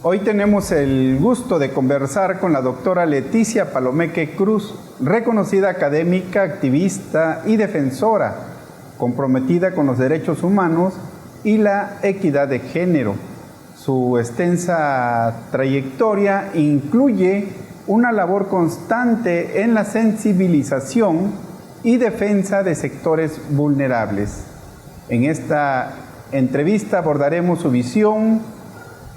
Hoy tenemos el gusto de conversar con la doctora Leticia Palomeque Cruz, reconocida académica, activista y defensora, comprometida con los derechos humanos y la equidad de género. Su extensa trayectoria incluye una labor constante en la sensibilización y defensa de sectores vulnerables. En esta entrevista abordaremos su visión,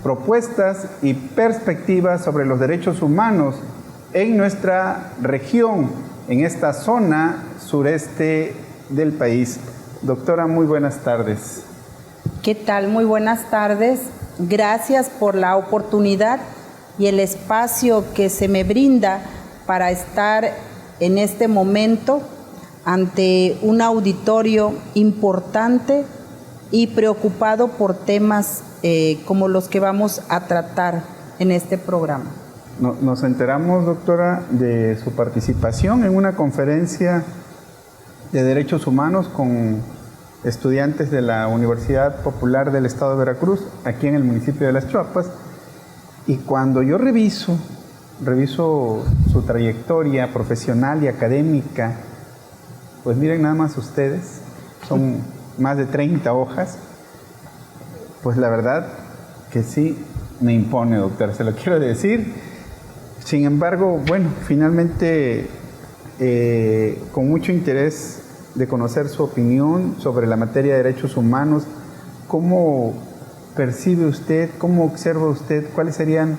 propuestas y perspectivas sobre los derechos humanos en nuestra región, en esta zona sureste del país. Doctora, muy buenas tardes. ¿Qué tal? Muy buenas tardes. Gracias por la oportunidad y el espacio que se me brinda para estar en este momento ante un auditorio importante y preocupado por temas como los que vamos a tratar en este programa. Nos enteramos, doctora, de su participación en una conferencia de derechos humanos con estudiantes de la Universidad Popular del Estado de Veracruz, aquí en el municipio de Las Chuapas, y cuando yo reviso su trayectoria profesional y académica, pues miren nada más ustedes, son más de 30 hojas. Pues la verdad que sí me impone, doctor, se lo quiero decir. Sin embargo, bueno, finalmente con mucho interés de conocer su opinión sobre la materia de derechos humanos, ¿cómo percibe usted, cómo observa usted, cuáles serían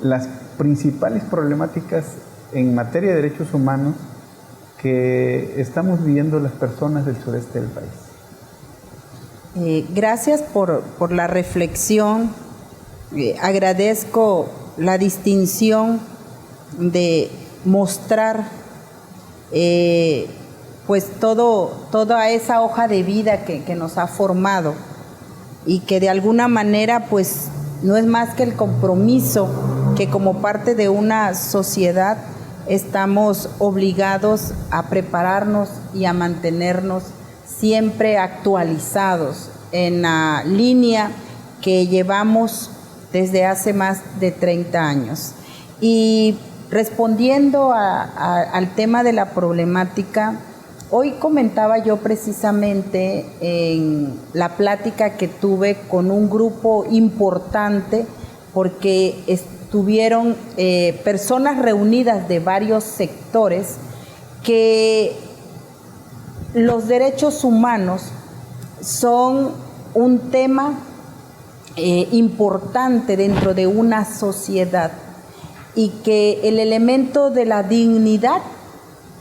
las principales problemáticas en materia de derechos humanos que estamos viviendo las personas del sureste del país? Gracias por la reflexión. Agradezco la distinción de mostrar pues toda esa hoja de vida que nos ha formado y que de alguna manera pues no es más que el compromiso que como parte de una sociedad estamos obligados a prepararnos y a mantenernos siempre actualizados en la línea que llevamos desde hace más de 30 años. Y respondiendo al tema de la problemática, hoy comentaba yo precisamente en la plática que tuve con un grupo importante, porque estuvieron personas reunidas de varios sectores, que los derechos humanos son un tema importante dentro de una sociedad y que el elemento de la dignidad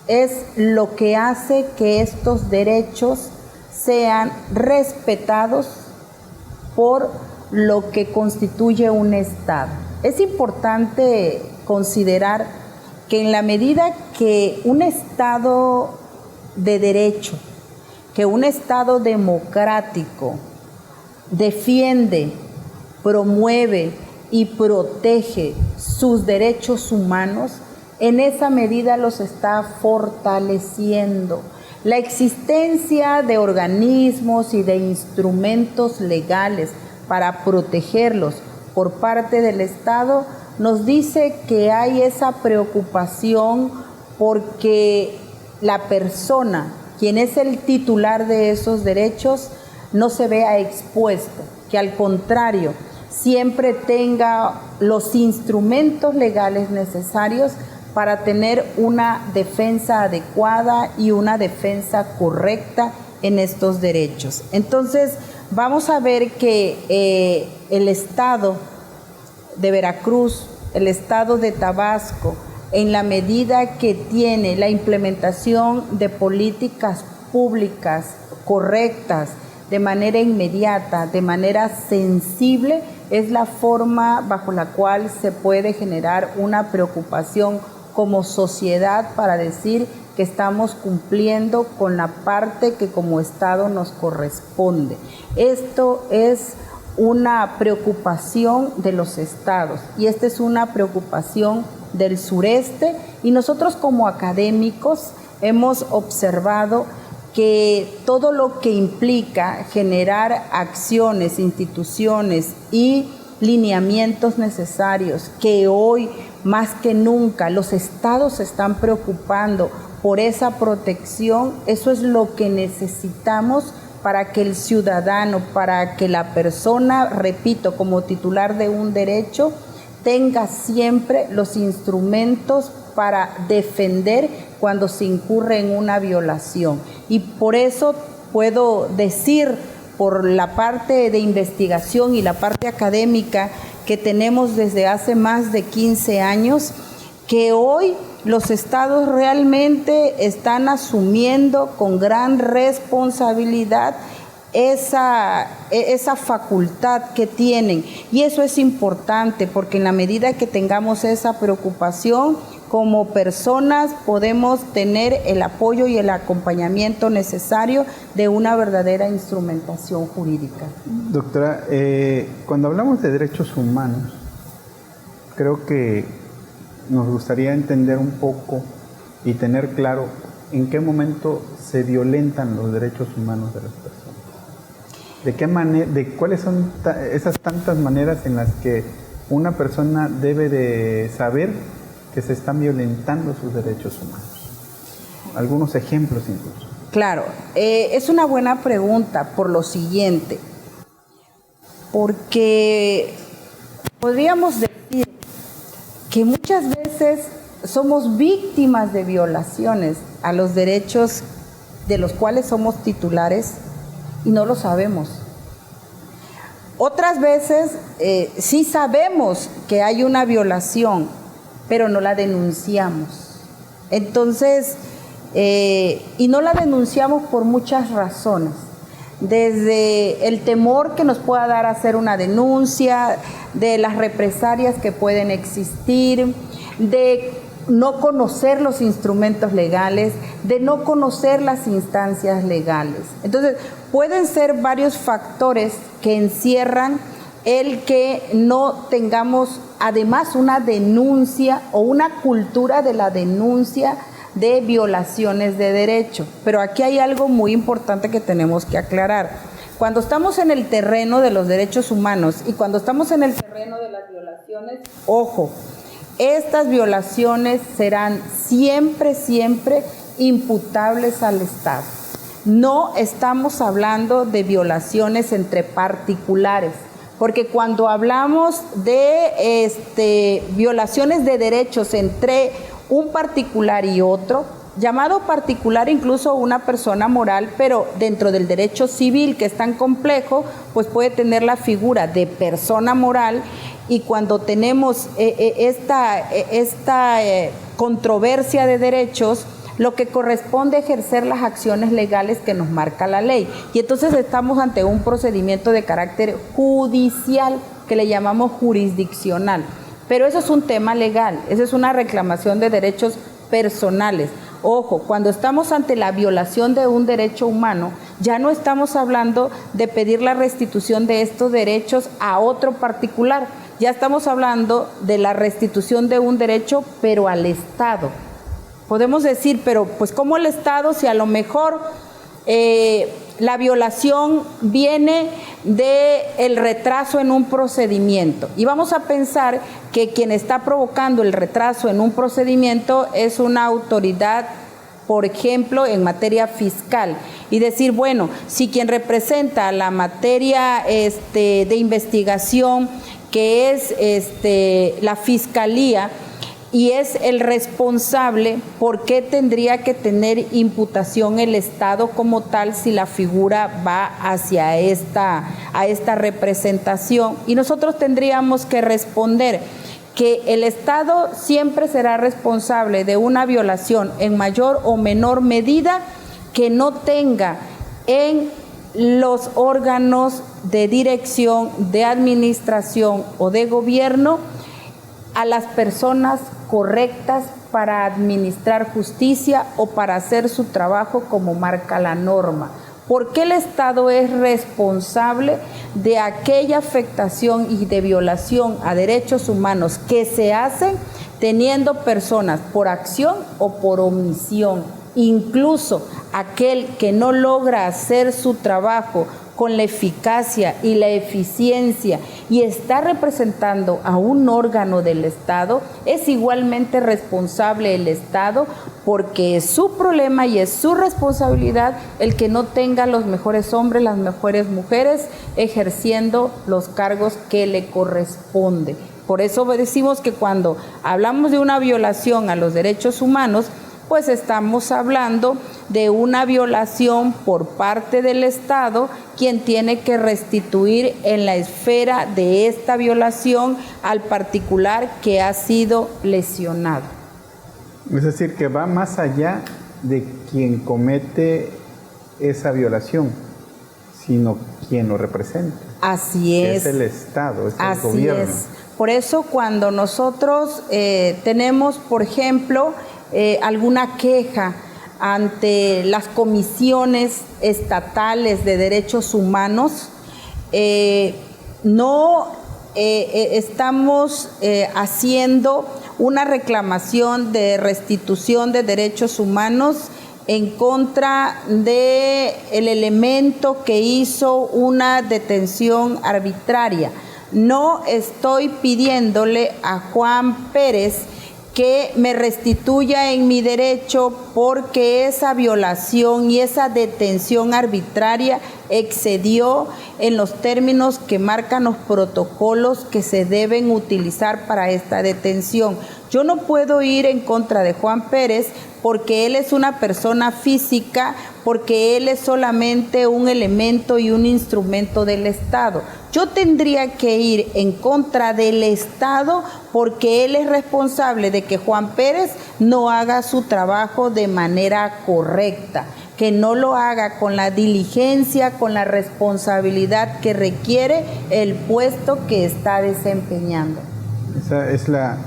es lo que hace que estos derechos sean respetados por lo que constituye un Estado. Es importante considerar que en la medida que un Estado de derecho, que un Estado democrático defiende, promueve y protege sus derechos humanos, en esa medida los está fortaleciendo. La existencia de organismos y de instrumentos legales para protegerlos por parte del Estado nos dice que hay esa preocupación porque la persona, quien es el titular de esos derechos, no se vea expuesto, que al contrario, siempre tenga los instrumentos legales necesarios para tener una defensa adecuada y una defensa correcta en estos derechos. Entonces, vamos a ver que el Estado de Veracruz, el Estado de Tabasco, en la medida que tiene la implementación de políticas públicas correctas, de manera inmediata, de manera sensible, es la forma bajo la cual se puede generar una preocupación como sociedad para decir que estamos cumpliendo con la parte que como Estado nos corresponde. Esto es una preocupación de los estados y esta es una preocupación del sureste, y nosotros como académicos hemos observado que todo lo que implica generar acciones, instituciones y lineamientos necesarios, que hoy más que nunca los estados se están preocupando por esa protección. Eso es lo que necesitamos para que el ciudadano, para que la persona, repito, como titular de un derecho, tenga siempre los instrumentos para defender cuando se incurre en una violación. Y por eso puedo decir, por la parte de investigación y la parte académica que tenemos desde hace más de 15 años, que hoy los estados realmente están asumiendo con gran responsabilidad esa facultad que tienen. Y eso es importante, porque en la medida que tengamos esa preocupación, como personas podemos tener el apoyo y el acompañamiento necesario de una verdadera instrumentación jurídica. Doctora, cuando hablamos de derechos humanos, creo que nos gustaría entender un poco y tener claro en qué momento se violentan los derechos humanos de las personas. ¿De qué manera, cuáles son esas tantas maneras en las que una persona debe de saber que se están violentando sus derechos humanos? Algunos ejemplos incluso. Claro, es una buena pregunta por lo siguiente, porque podríamos decir que muchas veces somos víctimas de violaciones a los derechos de los cuales somos titulares y no lo sabemos. Otras veces sí sabemos que hay una violación, pero no la denunciamos. Entonces, y no la denunciamos por muchas razones. Desde el temor que nos pueda dar hacer una denuncia, de las represalias que pueden existir, de no conocer los instrumentos legales, de no conocer las instancias legales. Entonces, pueden ser varios factores que encierran el que no tengamos además una denuncia o una cultura de la denuncia de violaciones de derecho. Pero aquí hay algo muy importante que tenemos que aclarar. Cuando estamos en el terreno de los derechos humanos y cuando estamos en el terreno de las violaciones, ojo, estas violaciones serán siempre imputables al Estado. No estamos hablando de violaciones entre particulares, porque cuando hablamos de violaciones de derechos entre un particular y otro, llamado particular incluso una persona moral, pero dentro del derecho civil, que es tan complejo, pues puede tener la figura de persona moral. Y cuando tenemos esta controversia de derechos, lo que corresponde es ejercer las acciones legales que nos marca la ley. Y entonces estamos ante un procedimiento de carácter judicial que le llamamos jurisdiccional. Pero eso es un tema legal, eso es una reclamación de derechos personales. Ojo, cuando estamos ante la violación de un derecho humano, ya no estamos hablando de pedir la restitución de estos derechos a otro particular, ya estamos hablando de la restitución de un derecho, pero al Estado. Podemos decir, pero pues ¿cómo el Estado, si a lo mejor la violación viene del retraso en un procedimiento? Y vamos a pensar que quien está provocando el retraso en un procedimiento es una autoridad, por ejemplo, en materia fiscal. Y decir, bueno, si quien representa la materia de investigación, que es la Fiscalía, y es el responsable, ¿por qué tendría que tener imputación el Estado como tal si la figura va hacia esta representación? Y nosotros tendríamos que responder que el Estado siempre será responsable de una violación en mayor o menor medida que no tenga en los órganos de dirección, de administración o de gobierno a las personas correctas para administrar justicia o para hacer su trabajo como marca la norma. ¿Por qué el Estado es responsable de aquella afectación y de violación a derechos humanos que se hacen teniendo personas por acción o por omisión? Incluso aquel que no logra hacer su trabajo con la eficacia y la eficiencia y está representando a un órgano del Estado, es igualmente responsable el Estado, porque es su problema y es su responsabilidad el que no tenga los mejores hombres, las mejores mujeres ejerciendo los cargos que le corresponde. Por eso decimos que cuando hablamos de una violación a los derechos humanos, pues estamos hablando de una violación por parte del Estado, quien tiene que restituir en la esfera de esta violación al particular que ha sido lesionado. Es decir, que va más allá de quien comete esa violación, sino quien lo representa. Así es. Es el Estado, es el Así gobierno. es. Por eso cuando nosotros tenemos, por ejemplo, alguna queja ante las comisiones estatales de derechos humanos, no estamos haciendo una reclamación de restitución de derechos humanos en contra de el elemento que hizo una detención arbitraria. No estoy pidiéndole a Juan Pérez que me restituya en mi derecho porque esa violación y esa detención arbitraria excedió en los términos que marcan los protocolos que se deben utilizar para esta detención. Yo no puedo ir en contra de Juan Pérez porque él es una persona física, porque él es solamente un elemento y un instrumento del Estado. Yo tendría que ir en contra del Estado porque él es responsable de que Juan Pérez no haga su trabajo de manera correcta, que no lo haga con la diligencia, con la responsabilidad que requiere el puesto que está desempeñando. Esa es la...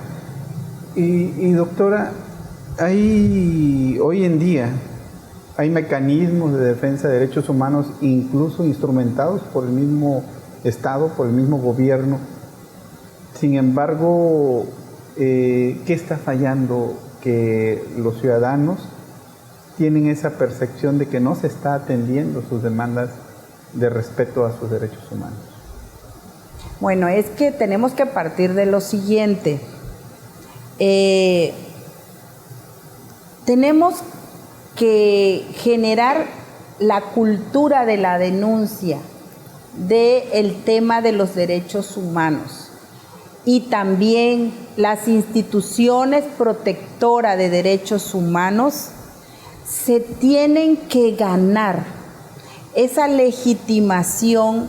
Y doctora, hoy en día hay mecanismos de defensa de derechos humanos, incluso instrumentados por el mismo Estado, por el mismo gobierno. Sin embargo, ¿qué está fallando? Que los ciudadanos tienen esa percepción de que no se está atendiendo sus demandas de respeto a sus derechos humanos. Bueno, es que tenemos que partir de lo siguiente. Tenemos que generar la cultura de la denuncia del tema de los derechos humanos y también las instituciones protectoras de derechos humanos se tienen que ganar esa legitimación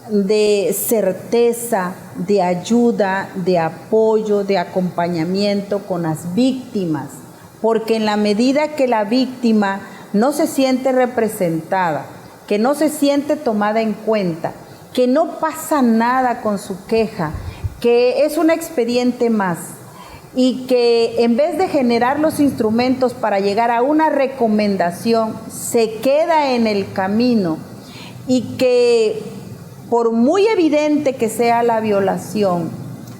de certeza, de ayuda, de apoyo, de acompañamiento con las víctimas, porque en la medida que la víctima no se siente representada, que no se siente tomada en cuenta, que no pasa nada con su queja, que es un expediente más y que en vez de generar los instrumentos para llegar a una recomendación, se queda en el camino y que por muy evidente que sea la violación,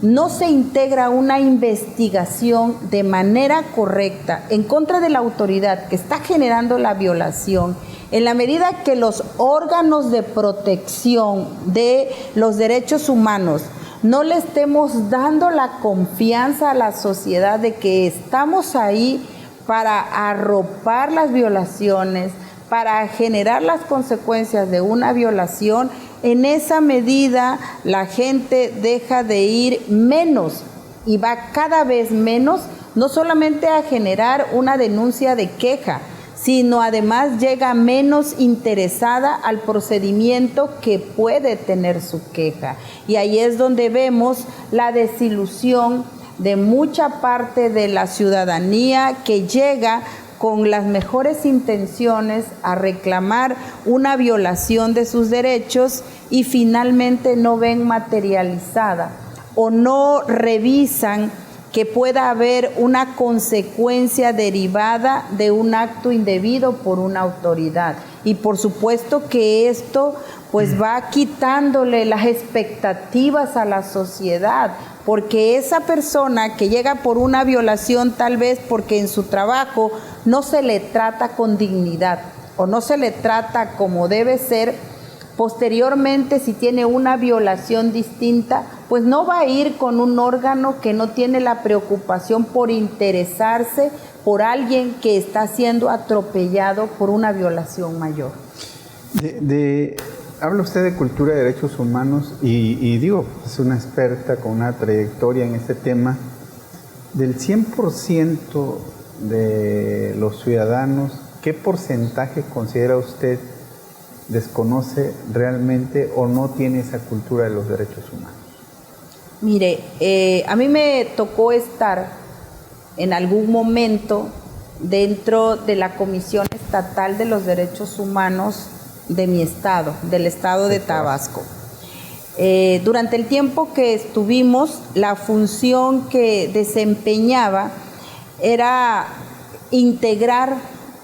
no se integra una investigación de manera correcta en contra de la autoridad que está generando la violación, en la medida que los órganos de protección de los derechos humanos no le estemos dando la confianza a la sociedad de que estamos ahí para arropar las violaciones, para generar las consecuencias de una violación, en esa medida la gente deja de ir menos y va cada vez menos, no solamente a generar una denuncia de queja, sino además llega menos interesada al procedimiento que puede tener su queja. Y ahí es donde vemos la desilusión de mucha parte de la ciudadanía que llega con las mejores intenciones a reclamar una violación de sus derechos y finalmente no ven materializada o no revisan que pueda haber una consecuencia derivada de un acto indebido por una autoridad. Y por supuesto que esto pues va quitándole las expectativas a la sociedad, porque esa persona que llega por una violación, tal vez porque en su trabajo no se le trata con dignidad o no se le trata como debe ser, Posteriormente, si tiene una violación distinta, pues no va a ir con un órgano que no tiene la preocupación por interesarse por alguien que está siendo atropellado por una violación mayor. Habla usted de cultura de derechos humanos y digo, es una experta con una trayectoria en este tema. Del 100% de los ciudadanos, ¿qué porcentaje considera usted desconoce realmente o no tiene esa cultura de los derechos humanos? Mire, a mí me tocó estar en algún momento dentro de la Comisión Estatal de los Derechos Humanos de mi estado, del estado de Tabasco. Durante el tiempo que estuvimos, la función que desempeñaba era integrar,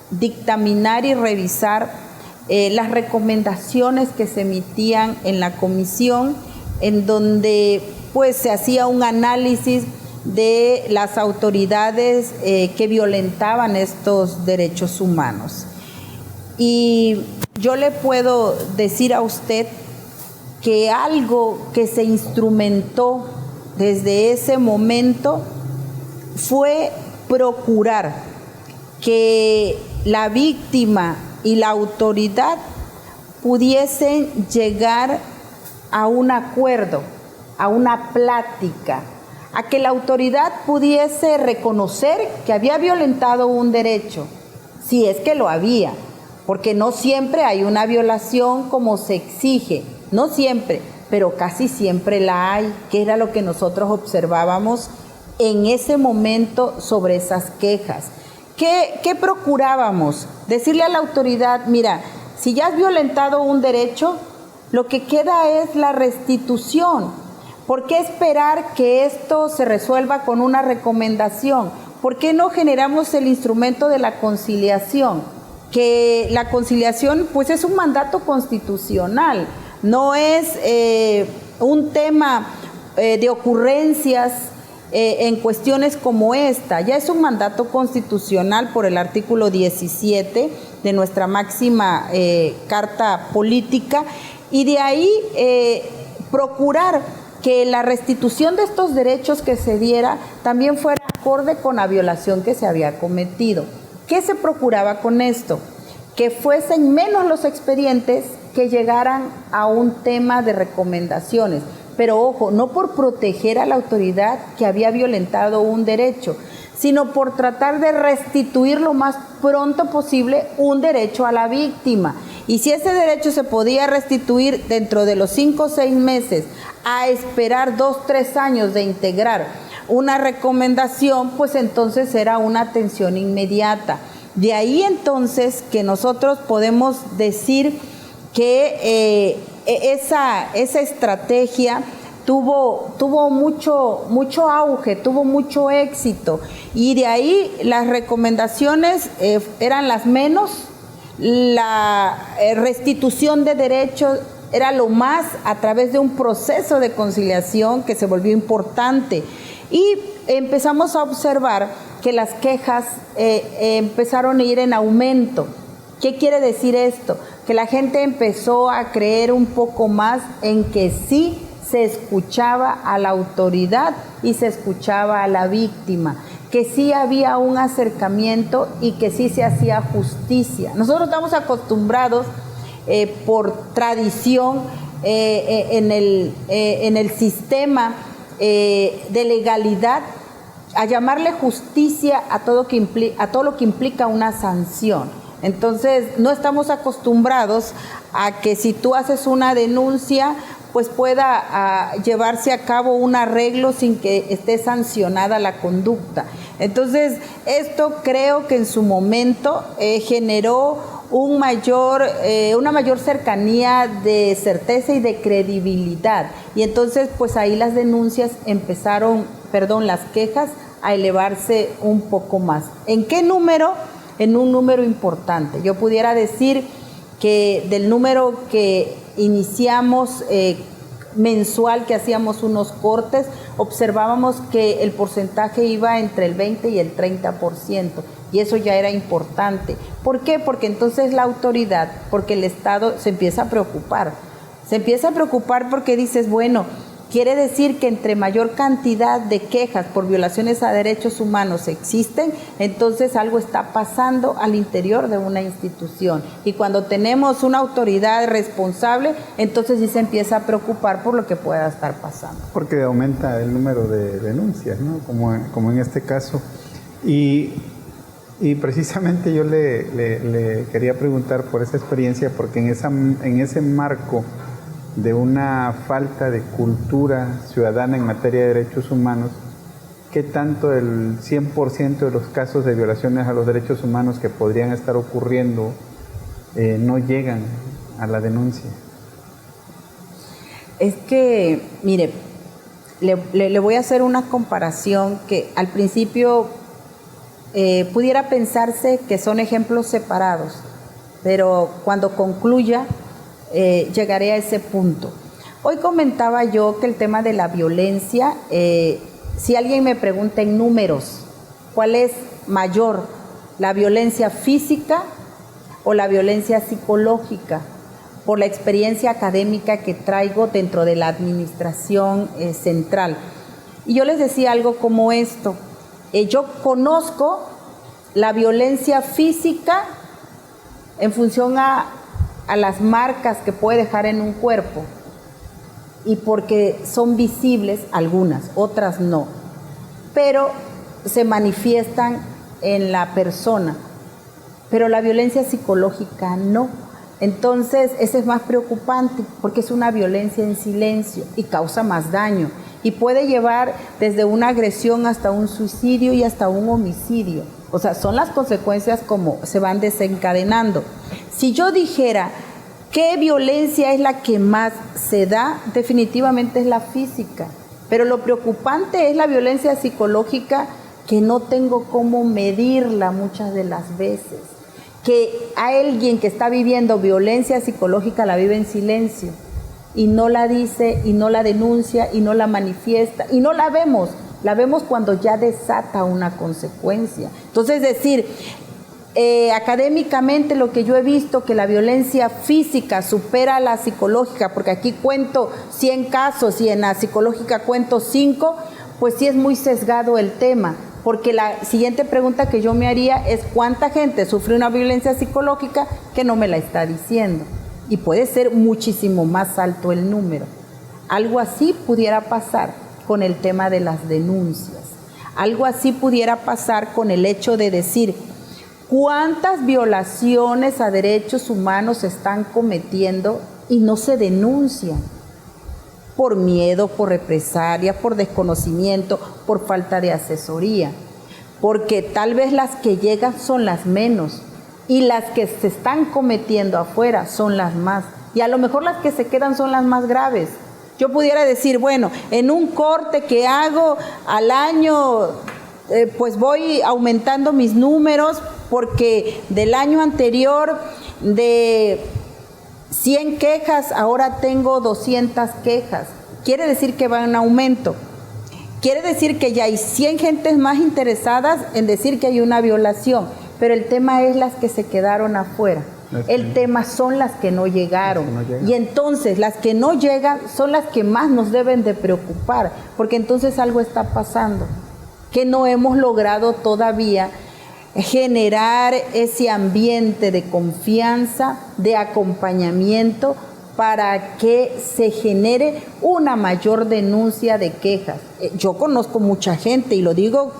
dictaminar y revisar las recomendaciones que se emitían en la comisión, en donde pues se hacía un análisis de las autoridades que violentaban estos derechos humanos. Y yo le puedo decir a usted que algo que se instrumentó desde ese momento fue procurar que la víctima y la autoridad pudiesen llegar a un acuerdo, a una plática, a que la autoridad pudiese reconocer que había violentado un derecho, si es que lo había, porque no siempre hay una violación como se exige, no siempre, pero casi siempre la hay, que era lo que nosotros observábamos en ese momento sobre esas quejas. ¿Qué procurábamos? Decirle a la autoridad, mira, si ya has violentado un derecho, lo que queda es la restitución. ¿Por qué esperar que esto se resuelva con una recomendación? ¿Por qué no generamos el instrumento de la conciliación? Que la conciliación pues es un mandato constitucional, no es un tema de ocurrencias en cuestiones como esta. Ya es un mandato constitucional por el artículo 17 de nuestra máxima carta política, y de ahí procurar que la restitución de estos derechos que se diera también fuera acorde con la violación que se había cometido. ¿Qué se procuraba con esto? Que fuesen menos los expedientes que llegaran a un tema de recomendaciones. Pero ojo, no por proteger a la autoridad que había violentado un derecho, sino por tratar de restituir lo más pronto posible un derecho a la víctima. Y si ese derecho se podía restituir dentro de los 5 o 6 meses, a esperar 2 o 3 años de integrar una recomendación, pues entonces era una atención inmediata. De ahí entonces que nosotros podemos decir que esa estrategia tuvo mucho auge, tuvo mucho éxito, y de ahí las recomendaciones eran las menos, la restitución de derechos era lo más, a través de un proceso de conciliación que se volvió importante, y empezamos a observar que las quejas empezaron a ir en aumento. ¿Qué quiere decir esto? Que la gente empezó a creer un poco más en que sí se escuchaba a la autoridad y se escuchaba a la víctima, que sí había un acercamiento y que sí se hacía justicia. Nosotros estamos acostumbrados por tradición en el sistema de legalidad a llamarle justicia a todo lo que implica una sanción. Entonces no estamos acostumbrados a que si tú haces una denuncia, pues pueda llevarse a cabo un arreglo sin que esté sancionada la conducta. Entonces esto creo que en su momento generó una mayor cercanía de certeza y de credibilidad, y entonces pues ahí las las quejas a elevarse un poco más. ¿En qué número? En un número importante. Yo pudiera decir que del número que iniciamos mensual, que hacíamos unos cortes, observábamos que el porcentaje iba entre el 20 y el 30%. Y eso ya era importante. ¿Por qué? Porque entonces la autoridad, porque el Estado se empieza a preocupar. Se empieza a preocupar porque dices, bueno, quiere decir que entre mayor cantidad de quejas por violaciones a derechos humanos existen, entonces algo está pasando al interior de una institución. Y cuando tenemos una autoridad responsable, entonces sí se empieza a preocupar por lo que pueda estar pasando. Porque aumenta el número de denuncias, ¿no? Como en este caso. Y precisamente yo le quería preguntar por esa experiencia, porque en ese marco de una falta de cultura ciudadana en materia de derechos humanos, ¿qué tanto el 100% de los casos de violaciones a los derechos humanos que podrían estar ocurriendo no llegan a la denuncia? Es que, mire, le voy a hacer una comparación que al principio pudiera pensarse que son ejemplos separados, pero cuando concluya llegaré a ese punto. Hoy comentaba yo que el tema de la violencia, si alguien me pregunta en números, ¿cuál es mayor, la violencia física o la violencia psicológica? Por la experiencia académica que traigo dentro de la administración central. Y yo les decía algo como esto. Yo conozco la violencia física en función a las marcas que puede dejar en un cuerpo y porque son visibles algunas, otras no, pero se manifiestan en la persona, pero la violencia psicológica no. Entonces, ese es más preocupante porque es una violencia en silencio y causa más daño y puede llevar desde una agresión hasta un suicidio y hasta un homicidio. O sea, son las consecuencias como se van desencadenando. Si yo dijera qué violencia es la que más se da, definitivamente es la física. Pero lo preocupante es la violencia psicológica, que no tengo cómo medirla muchas de las veces. Que a alguien que está viviendo violencia psicológica la vive en silencio y no la dice y no la denuncia y no la manifiesta y no la vemos cuando ya desata una consecuencia. Entonces, decir, académicamente lo que yo he visto, que la violencia física supera a la psicológica, porque aquí cuento 100 casos y en la psicológica cuento 5, pues sí es muy sesgado el tema. Porque la siguiente pregunta que yo me haría es ¿cuánta gente sufre una violencia psicológica que no me la está diciendo? Y puede ser muchísimo más alto el número. Algo así pudiera pasar con el tema de las denuncias. Algo así pudiera pasar con el hecho de decir ¿cuántas violaciones a derechos humanos se están cometiendo y no se denuncian? Por miedo, por represalia, por desconocimiento, por falta de asesoría. Porque tal vez las que llegan son las menos y las que se están cometiendo afuera son las más. Y a lo mejor las que se quedan son las más graves. Yo pudiera decir, bueno, en un corte que hago al año, pues voy aumentando mis números porque del año anterior de 100 quejas, ahora tengo 200 quejas. Quiere decir que va en aumento. Quiere decir que ya hay 100 gentes más interesadas en decir que hay una violación, pero el tema es las que se quedaron afuera. El tema son las que no llegaron. Y entonces las que no llegan son las que más nos deben de preocupar, porque entonces algo está pasando, que no hemos logrado todavía generar ese ambiente de confianza, de acompañamiento, para que se genere una mayor denuncia de quejas. Yo conozco mucha gente y lo digo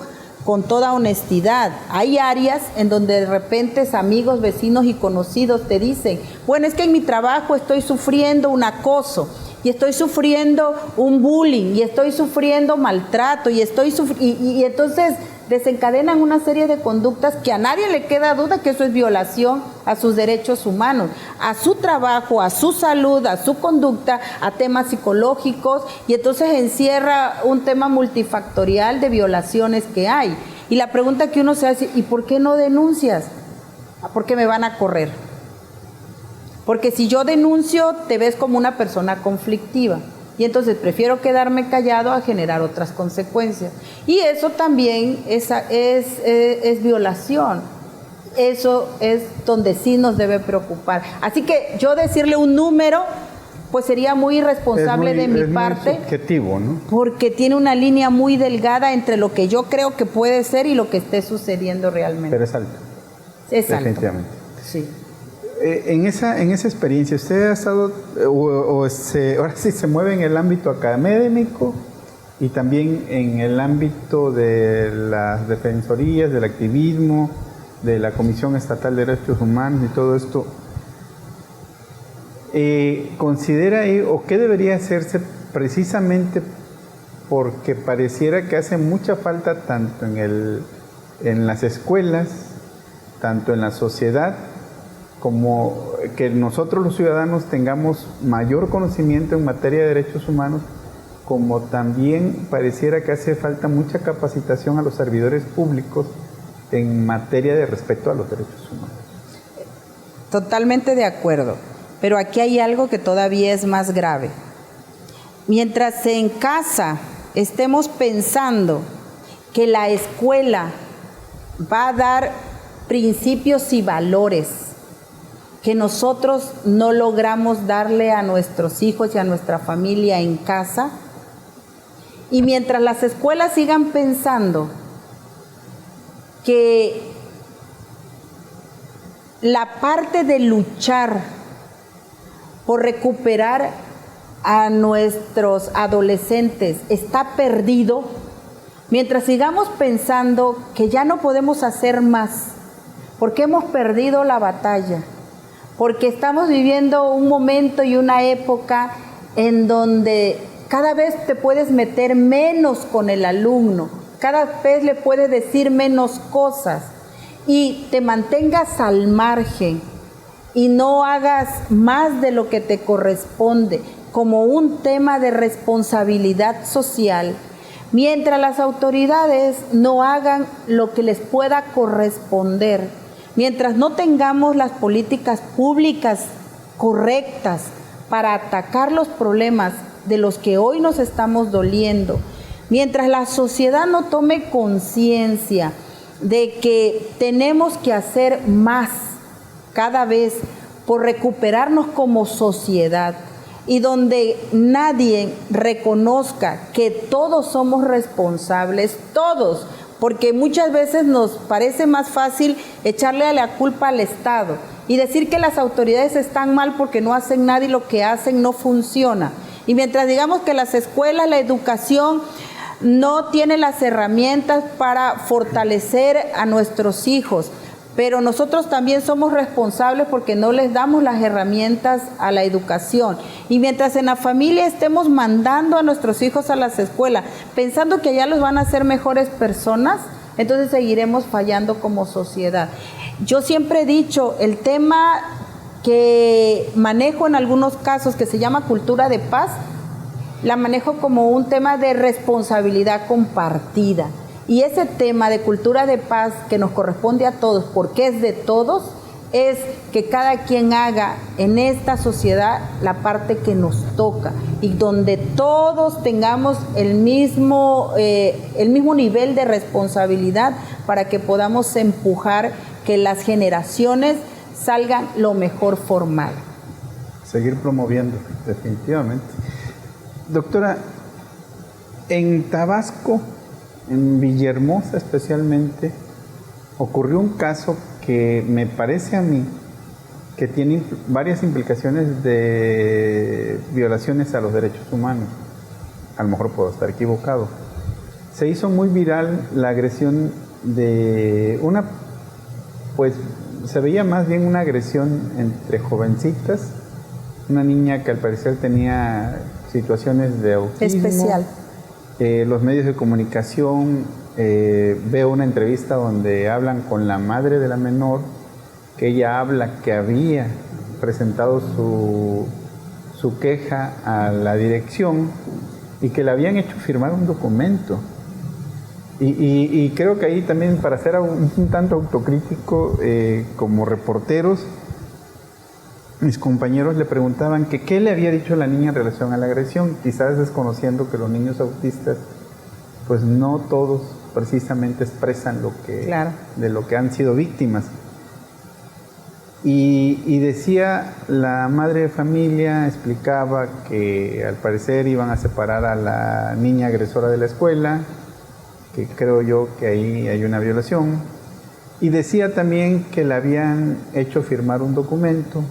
con toda honestidad. Hay áreas en donde de repente amigos, vecinos y conocidos te dicen, bueno, es que en mi trabajo estoy sufriendo un acoso y estoy sufriendo un bullying y estoy sufriendo maltrato y entonces desencadenan una serie de conductas que a nadie le queda duda que eso es violación a sus derechos humanos, a su trabajo, a su salud, a su conducta, a temas psicológicos, y entonces encierra un tema multifactorial de violaciones que hay. Y la pregunta que uno se hace, ¿y por qué no denuncias? Porque me van a correr. Porque si yo denuncio, te ves como una persona conflictiva. y entonces prefiero quedarme callado a generar otras consecuencias. Y eso también es violación. Eso es donde sí nos debe preocupar. Así que yo decirle un número, pues sería muy irresponsable de mi parte. Es muy subjetivo, ¿no? Porque tiene una línea muy delgada entre lo que yo creo que puede ser y lo que esté sucediendo realmente. Pero es alto. Es alto. Definitivamente. Sí. En esa experiencia, ¿usted ha estado, ahora sí se mueve en el ámbito académico y también en el ámbito de las defensorías, del activismo, de la Comisión Estatal de Derechos Humanos y todo esto? ¿Considera o qué debería hacerse precisamente porque pareciera que hace mucha falta tanto en las escuelas, tanto en la sociedad, como que nosotros los ciudadanos tengamos mayor conocimiento en materia de derechos humanos, como también pareciera que hace falta mucha capacitación a los servidores públicos en materia de respeto a los derechos humanos? Totalmente de acuerdo, pero aquí hay algo que todavía es más grave. Mientras en casa estemos pensando que la escuela va a dar principios y valores que nosotros no logramos darle a nuestros hijos y a nuestra familia en casa, y mientras las escuelas sigan pensando que la parte de luchar por recuperar a nuestros adolescentes está perdido, mientras sigamos pensando que ya no podemos hacer más, porque hemos perdido la batalla, porque estamos viviendo un momento y una época en donde cada vez te puedes meter menos con el alumno, cada vez le puedes decir menos cosas y te mantengas al margen y no hagas más de lo que te corresponde como un tema de responsabilidad social, mientras las autoridades no hagan lo que les pueda corresponder, mientras no tengamos las políticas públicas correctas para atacar los problemas de los que hoy nos estamos doliendo, mientras la sociedad no tome conciencia de que tenemos que hacer más cada vez por recuperarnos como sociedad, y donde nadie reconozca que todos somos responsables, todos, porque muchas veces nos parece más fácil echarle la culpa al Estado y decir que las autoridades están mal porque no hacen nada y lo que hacen no funciona. Y mientras digamos que las escuelas, la educación no tiene las herramientas para fortalecer a nuestros hijos, pero nosotros también somos responsables porque no les damos las herramientas a la educación. Y mientras en la familia estemos mandando a nuestros hijos a las escuelas, pensando que allá los van a hacer mejores personas, entonces seguiremos fallando como sociedad. Yo siempre he dicho, el tema que manejo en algunos casos, que se llama cultura de paz, la manejo como un tema de responsabilidad compartida. Y ese tema de cultura de paz que nos corresponde a todos, porque es de todos, es que cada quien haga en esta sociedad la parte que nos toca y donde todos tengamos el mismo nivel de responsabilidad para que podamos empujar que las generaciones salgan lo mejor formadas. Seguir promoviendo, definitivamente. Doctora, en Tabasco, en Villahermosa especialmente, ocurrió un caso que me parece a mí que tiene varias implicaciones de violaciones a los derechos humanos. A lo mejor puedo estar equivocado. Se hizo muy viral la agresión de una, pues se veía más bien una agresión entre jovencitas, una niña que al parecer tenía situaciones de autismo. Especial. Los medios de comunicación, veo una entrevista donde hablan con la madre de la menor, que ella habla que había presentado su queja a la dirección y que le habían hecho firmar un documento. Y creo que ahí también, para ser un tanto autocrítico como reporteros, mis compañeros le preguntaban que qué le había dicho la niña en relación a la agresión, quizás desconociendo que los niños autistas, pues no todos precisamente expresan lo que, claro, de lo que han sido víctimas. Y decía la madre de familia, explicaba que al parecer iban a separar a la niña agresora de la escuela, que creo yo que ahí hay una violación, y decía también que le habían hecho firmar un documento,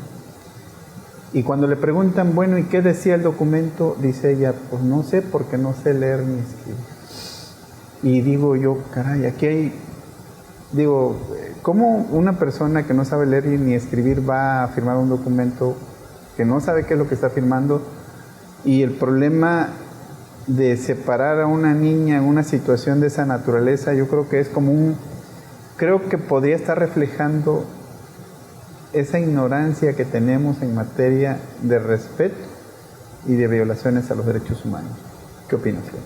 y cuando le preguntan, bueno, ¿y qué decía el documento? Dice ella, pues no sé, porque no sé leer ni escribir. Y digo yo, caray, aquí hay, digo, ¿cómo una persona que no sabe leer ni escribir va a firmar un documento que no sabe qué es lo que está firmando? Y el problema de separar a una niña en una situación de esa naturaleza, yo creo que es como creo que podría estar reflejando esa ignorancia que tenemos en materia de respeto y de violaciones a los derechos humanos. ¿Qué opinas, Fiona?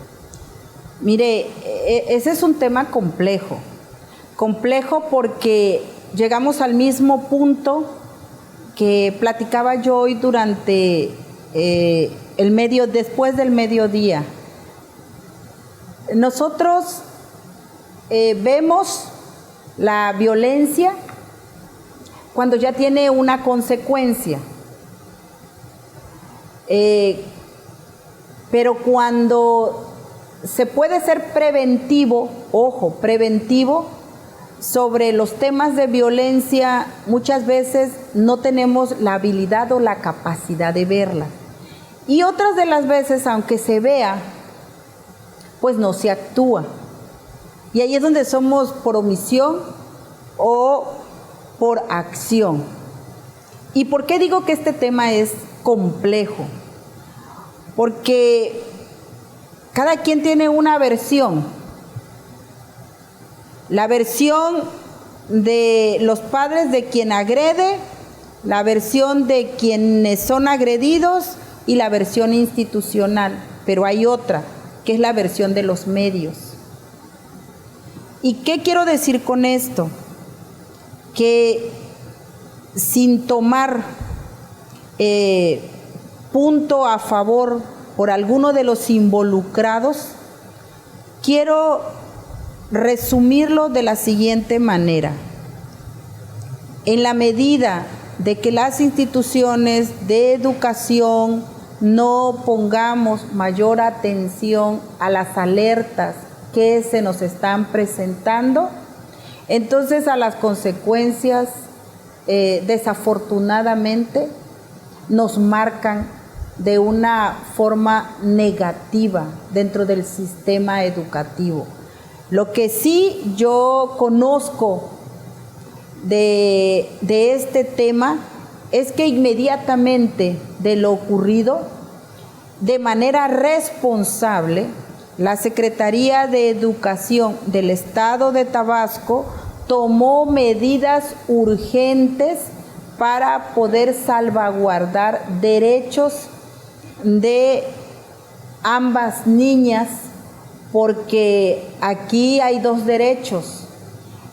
Mire, ese es un tema complejo porque llegamos al mismo punto que platicaba yo hoy durante después del mediodía. Nosotros vemos la violencia cuando ya tiene una consecuencia, pero cuando se puede ser preventivo, ojo, preventivo, sobre los temas de violencia, muchas veces no tenemos la habilidad o la capacidad de verla. Y otras de las veces, aunque se vea, pues no se actúa. Y ahí es donde somos por omisión o por acción. ¿Y por qué digo que este tema es complejo? Porque cada quien tiene una versión. La versión de los padres de quien agrede, la versión de quienes son agredidos y la versión institucional. Pero hay otra, que es la versión de los medios. ¿Y qué quiero decir con esto? Que sin tomar punto a favor por alguno de los involucrados, quiero resumirlo de la siguiente manera. En la medida de que las instituciones de educación no pongamos mayor atención a las alertas que se nos están presentando, entonces a las consecuencias desafortunadamente nos marcan de una forma negativa dentro del sistema educativo. Lo que sí yo conozco de este tema es que inmediatamente de lo ocurrido, de manera responsable, la Secretaría de Educación del Estado de Tabasco tomó medidas urgentes para poder salvaguardar derechos de ambas niñas, porque aquí hay dos derechos.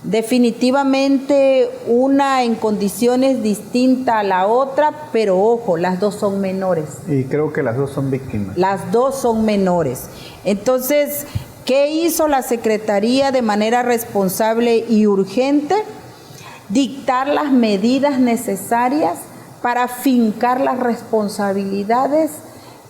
Definitivamente una en condiciones distintas a la otra, pero ojo, las dos son menores. Y creo que las dos son víctimas. Las dos son menores. Entonces, ¿qué hizo la Secretaría de manera responsable y urgente? Dictar las medidas necesarias para fincar las responsabilidades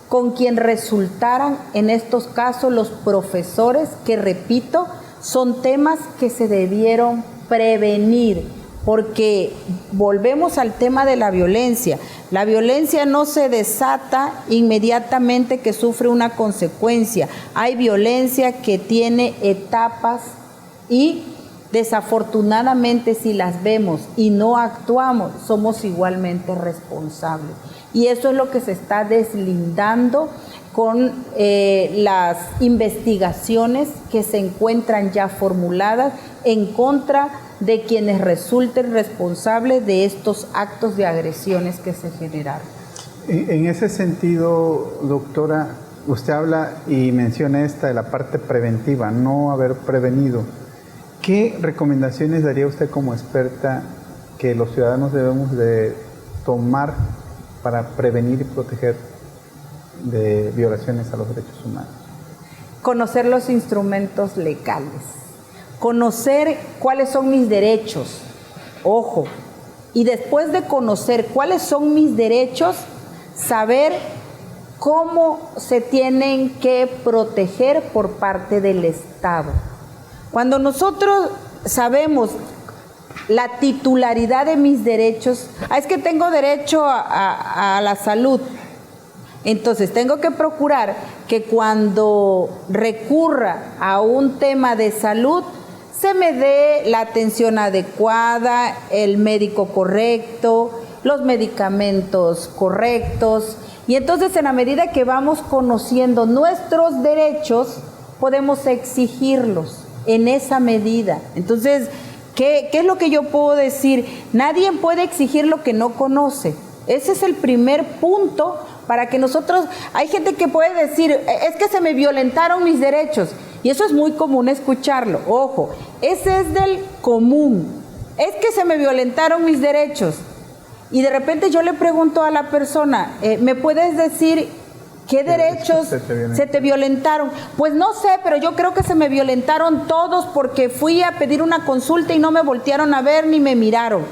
con quien resultaran en estos casos los profesores, que repito, son temas que se debieron prevenir, porque volvemos al tema de la violencia. La violencia no se desata inmediatamente que sufre una consecuencia. Hay violencia que tiene etapas y desafortunadamente si las vemos y no actuamos, somos igualmente responsables. Y eso es lo que se está deslindando con las investigaciones que se encuentran ya formuladas en contra de quienes resulten responsables de estos actos de agresiones que se generaron. En ese sentido, doctora, usted habla y menciona esta de la parte preventiva, no haber prevenido. ¿Qué recomendaciones daría usted como experta que los ciudadanos debemos de tomar para prevenir y proteger de violaciones a los derechos humanos? Conocer los instrumentos legales, conocer cuáles son mis derechos, ojo, y después de conocer cuáles son mis derechos, saber cómo se tienen que proteger por parte del Estado. Cuando nosotros sabemos la titularidad de mis derechos, es que tengo derecho a la salud, entonces tengo que procurar que cuando recurra a un tema de salud, se me dé la atención adecuada, el médico correcto, los medicamentos correctos. Y entonces, en la medida que vamos conociendo nuestros derechos, podemos exigirlos en esa medida. Entonces, ¿qué es lo que yo puedo decir? Nadie puede exigir lo que no conoce. Ese es el primer punto para que nosotros... Hay gente que puede decir, es que se me violentaron mis derechos. Y eso es muy común escucharlo. Ojo, ese es del común. Es que se me violentaron mis derechos. Y de repente yo le pregunto a la persona, ¿me puedes decir qué derechos se te violentaron? Pues no sé, pero yo creo que se me violentaron todos porque fui a pedir una consulta y no me voltearon a ver ni me miraron.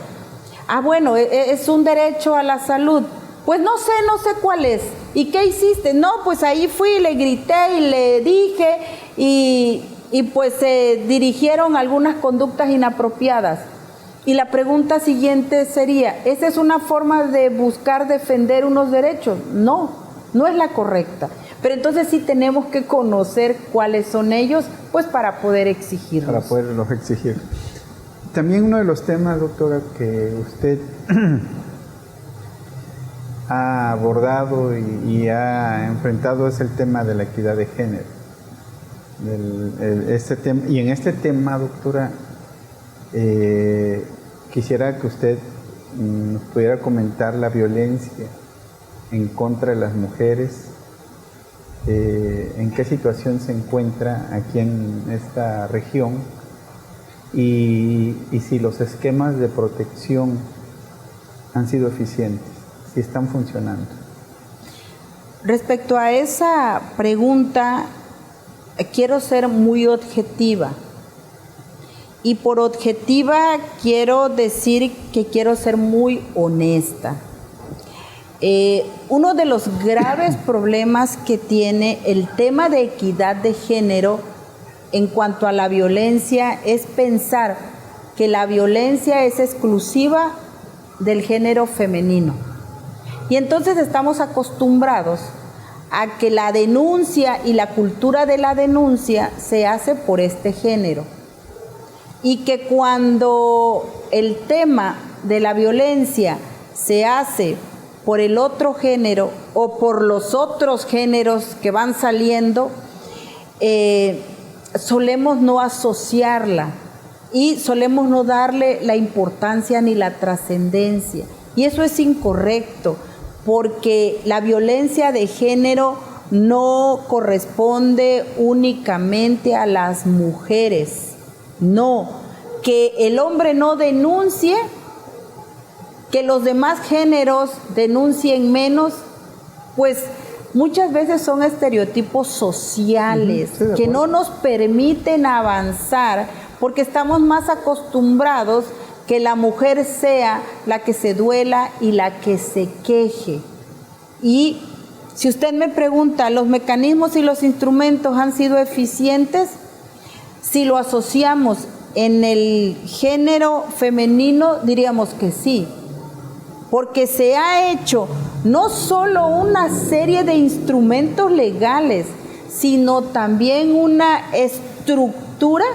Ah, bueno, es un derecho a la salud. Pues no sé cuál es. ¿Y qué hiciste? No, pues ahí fui, le grité y le dije y pues se dirigieron algunas conductas inapropiadas. Y la pregunta siguiente sería, ¿esa es una forma de buscar defender unos derechos? No, no es la correcta. Pero entonces sí tenemos que conocer cuáles son ellos, pues para poder exigirlos. Para poderlos exigir. También uno de los temas, doctora, que usted ha abordado y ha enfrentado es el tema de la equidad de género. Y en este tema, doctora, quisiera que usted nos pudiera comentar la violencia en contra de las mujeres, en qué situación se encuentra aquí en esta región y si los esquemas de protección han sido eficientes, si están funcionando. Respecto a esa pregunta, quiero ser muy objetiva. Y por objetiva quiero decir que quiero ser muy honesta. Uno de los graves problemas que tiene el tema de equidad de género en cuanto a la violencia es pensar que la violencia es exclusiva del género femenino. Y entonces estamos acostumbrados a que la denuncia y la cultura de la denuncia se hace por este género. Y que cuando el tema de la violencia se hace por el otro género o por los otros géneros que van saliendo, solemos no asociarla y solemos no darle la importancia ni la trascendencia. Y eso es incorrecto, porque la violencia de género no corresponde únicamente a las mujeres. No, que el hombre no denuncie, que los demás géneros denuncien menos, pues muchas veces son estereotipos sociales que no nos permiten avanzar porque estamos más acostumbrados que la mujer sea la que se duela y la que se queje. Y si usted me pregunta, ¿los mecanismos y los instrumentos han sido eficientes? Si lo asociamos en el género femenino, diríamos que sí, porque se ha hecho no solo una serie de instrumentos legales, sino también una estructura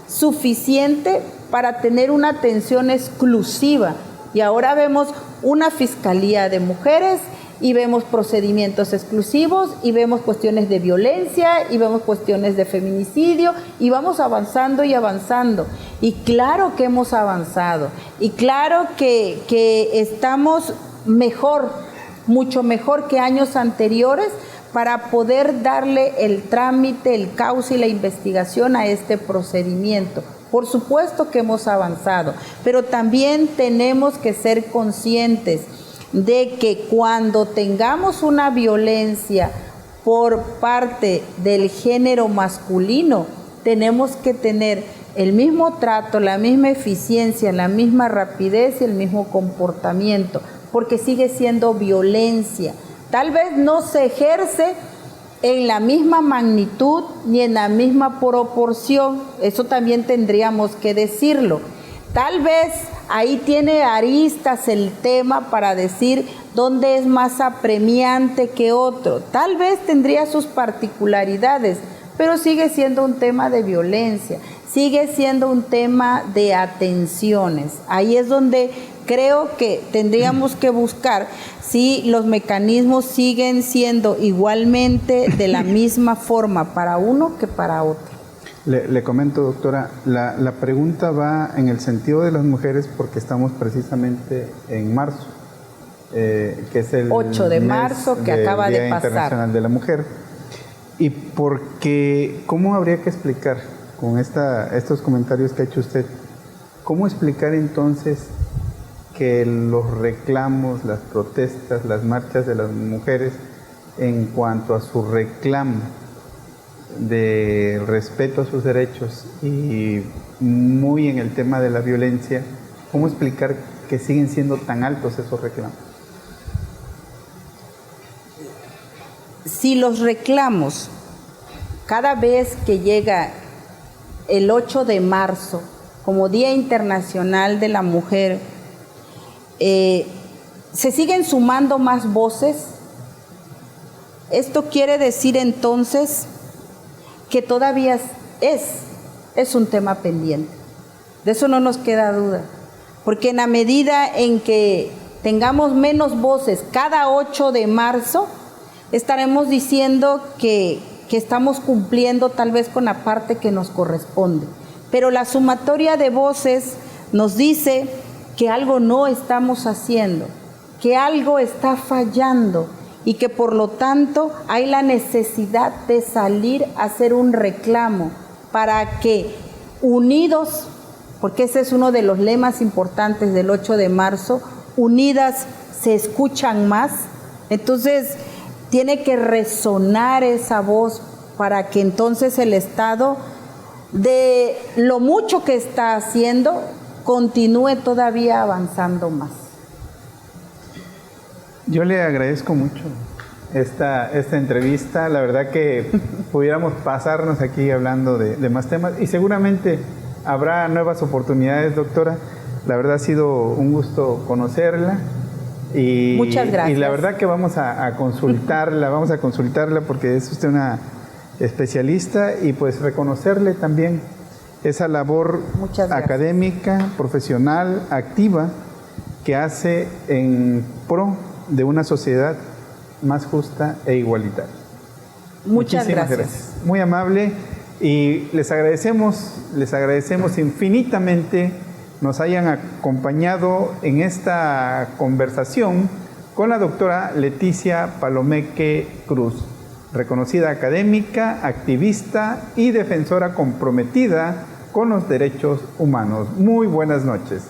suficiente para tener una atención exclusiva. Y ahora vemos una fiscalía de mujeres, y vemos procedimientos exclusivos, y vemos cuestiones de violencia, y vemos cuestiones de feminicidio, y vamos avanzando y avanzando. Y claro que hemos avanzado, y claro que estamos mejor, mucho mejor que años anteriores, para poder darle el trámite, el cauce y la investigación a este procedimiento. Por supuesto que hemos avanzado, pero también tenemos que ser conscientes de que cuando tengamos una violencia por parte del género masculino, tenemos que tener el mismo trato, la misma eficiencia, la misma rapidez y el mismo comportamiento, porque sigue siendo violencia. Tal vez no se ejerce en la misma magnitud ni en la misma proporción, eso también tendríamos que decirlo. Tal vez ahí tiene aristas el tema para decir dónde es más apremiante que otro. Tal vez tendría sus particularidades, pero sigue siendo un tema de violencia, sigue siendo un tema de atenciones. Ahí es donde creo que tendríamos que buscar si los mecanismos siguen siendo igualmente de la misma forma para uno que para otro. Le comento, doctora, la pregunta va en el sentido de las mujeres porque estamos precisamente en marzo, que es el 8 de marzo que acaba de pasar. Día Internacional de la Mujer. Y porque, ¿cómo habría que explicar con estos comentarios que ha hecho usted? ¿Cómo explicar entonces que los reclamos, las protestas, las marchas de las mujeres en cuanto a su reclamo de respeto a sus derechos y muy en el tema de la violencia, cómo explicar que siguen siendo tan altos esos reclamos? Si los reclamos, cada vez que llega el 8 de marzo como Día Internacional de la Mujer, se siguen sumando más voces, esto quiere decir entonces que todavía es un tema pendiente. De eso no nos queda duda, porque en la medida en que tengamos menos voces cada 8 de marzo, estaremos diciendo que estamos cumpliendo tal vez con la parte que nos corresponde. Pero la sumatoria de voces nos dice que algo no estamos haciendo, que algo está fallando y que por lo tanto hay la necesidad de salir a hacer un reclamo para que unidos, porque ese es uno de los lemas importantes del 8 de marzo, unidas se escuchan más. Entonces tiene que resonar esa voz para que entonces el Estado, de lo mucho que está haciendo, continúe todavía avanzando más. Yo le agradezco mucho esta entrevista. La verdad que pudiéramos pasarnos aquí hablando de más temas y seguramente habrá nuevas oportunidades, doctora. La verdad ha sido un gusto conocerla. Y, muchas gracias. Y la verdad que vamos a consultarla porque es usted una especialista y pues reconocerle también esa labor académica, profesional, activa que hace en pro de una sociedad más justa e igualitaria. Muchas gracias. Muy amable y les agradecemos infinitamente nos hayan acompañado en esta conversación con la doctora Leticia Palomeque Cruz, reconocida académica, activista y defensora comprometida con los derechos humanos. Muy buenas noches.